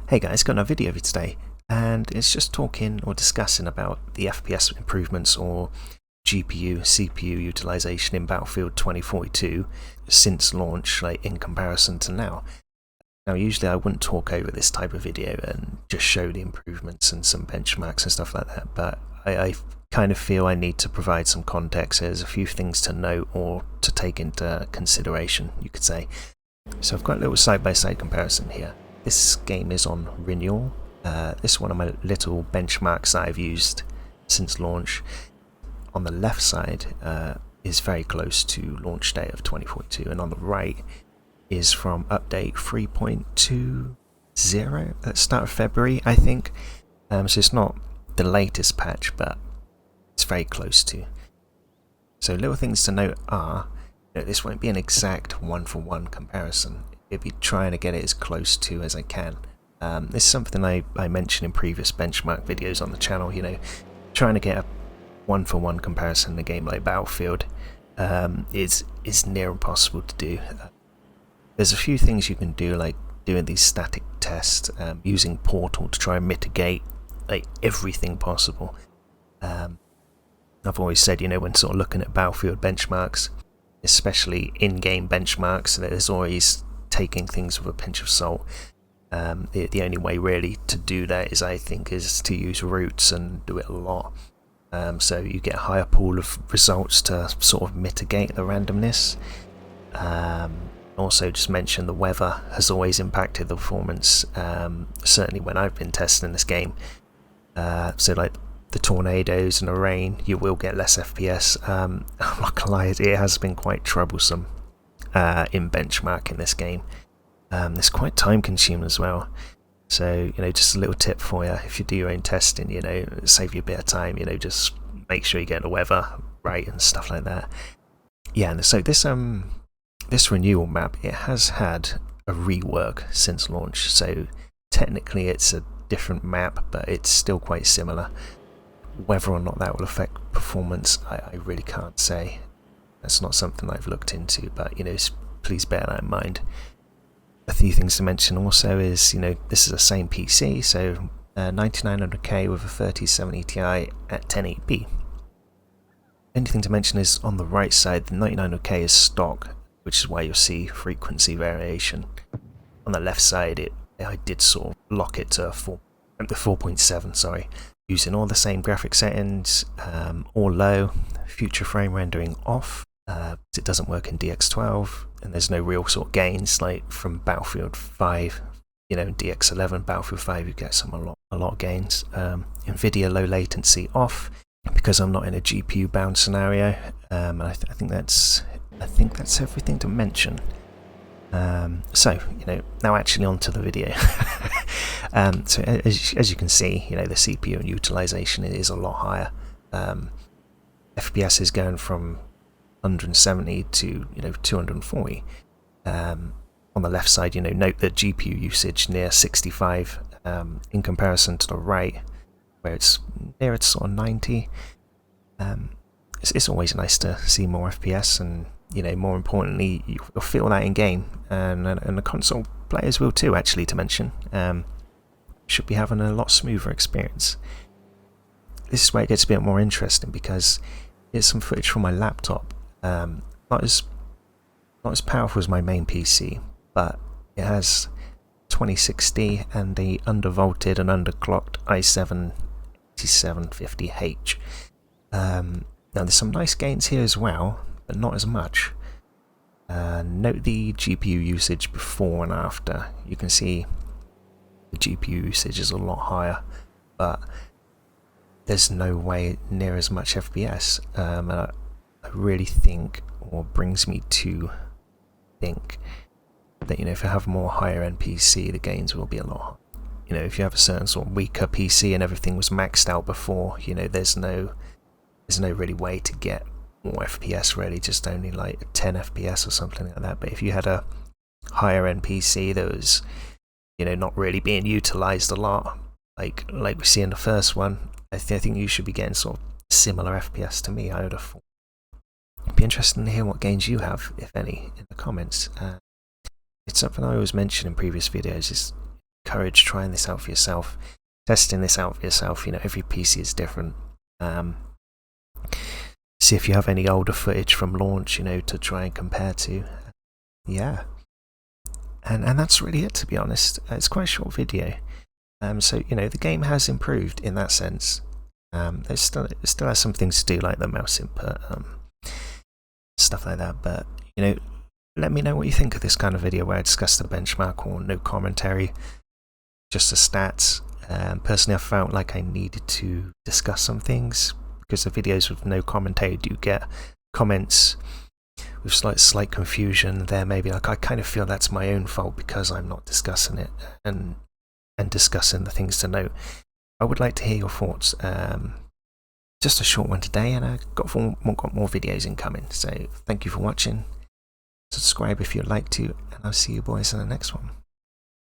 Hey guys, got another video for you today, and it's just talking or discussing about the FPS improvements or GPU, CPU utilization in Battlefield 2042 since launch, like in comparison to now. Now usually I wouldn't talk over this type of video and just show the improvements and some benchmarks and stuff like that, but I kind of feel I need to provide some context. There's a few things to note or to take into consideration, you could say. So I've got a little side-by-side comparison here. This game is on renewal. This is one of my little benchmarks that I've used since launch. On the left side is very close to launch date of 2042, and on the right is from update 3.20 at the start of February, I think. So it's not the latest patch, but it's very close to. So little things to note are, this won't be an exact one-for-one comparison. It'll be trying to get it as close to as I can. This is something I mentioned in previous benchmark videos on the channel, trying to get a one-for-one comparison in a game like Battlefield is near impossible to do. There's a few things you can do, like doing these static tests, using Portal to try and mitigate like everything possible. I've always said, when sort of looking at Battlefield benchmarks, especially in-game benchmarks, there's always taking things with a pinch of salt. The only way really to do that is, I think, is to use roots and do it a lot. So you get a higher pool of results to sort of mitigate the randomness. Also just mention the weather has always impacted the performance, certainly when I've been testing this game. So like the tornadoes and the rain, you will get less FPS. I'm not gonna lie, it has been quite troublesome in benchmarking this game. It's quite time consuming as well. So, just a little tip for you, if you do your own testing, save you a bit of time, just make sure you get the weather right and stuff like that. Yeah, and so this renewal map, it has had a rework since launch, so technically it's a different map, but it's still quite similar. Whether or not that will affect performance, I really can't say. That's not something I've looked into, but please bear that in mind. A few things to mention also is, this is the same PC, so 9900K with a 3070 Ti at 1080p. Anything to mention is on the right side, the 9900K is stock, which is why you'll see frequency variation. On the left side, I did sort of lock it to 4.7, sorry, using all the same graphic settings, all low, future frame rendering off. It doesn't work in DX12, and there's no real sort of gains like from Battlefield 5. In DX11, Battlefield 5, you get a lot of gains. NVIDIA low latency off, because I'm not in a GPU bound scenario. And I think that's everything to mention. So now actually onto the video. So as you can see, the CPU and utilization is a lot higher. FPS is going from 170 to 240. On the left side, note the GPU usage near 65 in comparison to the right, where it's near its sort of 90. It's always nice to see more FPS, and more importantly, you'll feel that in game, and the console players will too. Actually, to mention, should be having a lot smoother experience. This is where it gets a bit more interesting, because here's some footage from my laptop. Not as powerful as my main PC, but it has 2060 and the undervolted and underclocked i7 8750H. Now there's some nice gains here as well, but not as much. Note the GPU usage before and after. You can see the GPU usage is a lot higher, but there's no way near as much FPS. I really think, or brings me to think, that if you have a more higher end PC, the gains will be a lot. If you have a certain sort of weaker PC and everything was maxed out before, there's no really way to get more FPS, really, just only like 10 FPS or something like that. But if you had a higher end PC that was not really being utilized a lot, like we see in the first one, I think you should be getting sort of similar FPS to me, I would have thought. It'd be interesting to hear what gains you have, if any, in the comments. It's something I always mention in previous videos, is encourage trying this out for yourself, testing this out for yourself. You know, every PC is different. See if you have any older footage from launch, you know, to try and compare to. Yeah. And that's really it, to be honest. It's quite a short video. So, you know, the game has improved in that sense. It still has some things to do, like the mouse input, stuff like that. But, you know, let me know what you think of this kind of video where I discuss the benchmark or no commentary, just the stats. Personally, I felt like I needed to discuss some things because the videos with no commentary do get comments with slight confusion there. Maybe like I kind of feel that's my own fault because I'm not discussing it and discussing the things to note. I would like to hear your thoughts. Just a short one today, and I've got more videos incoming. So thank you for watching. Subscribe if you'd like to, and I'll see you boys in the next one.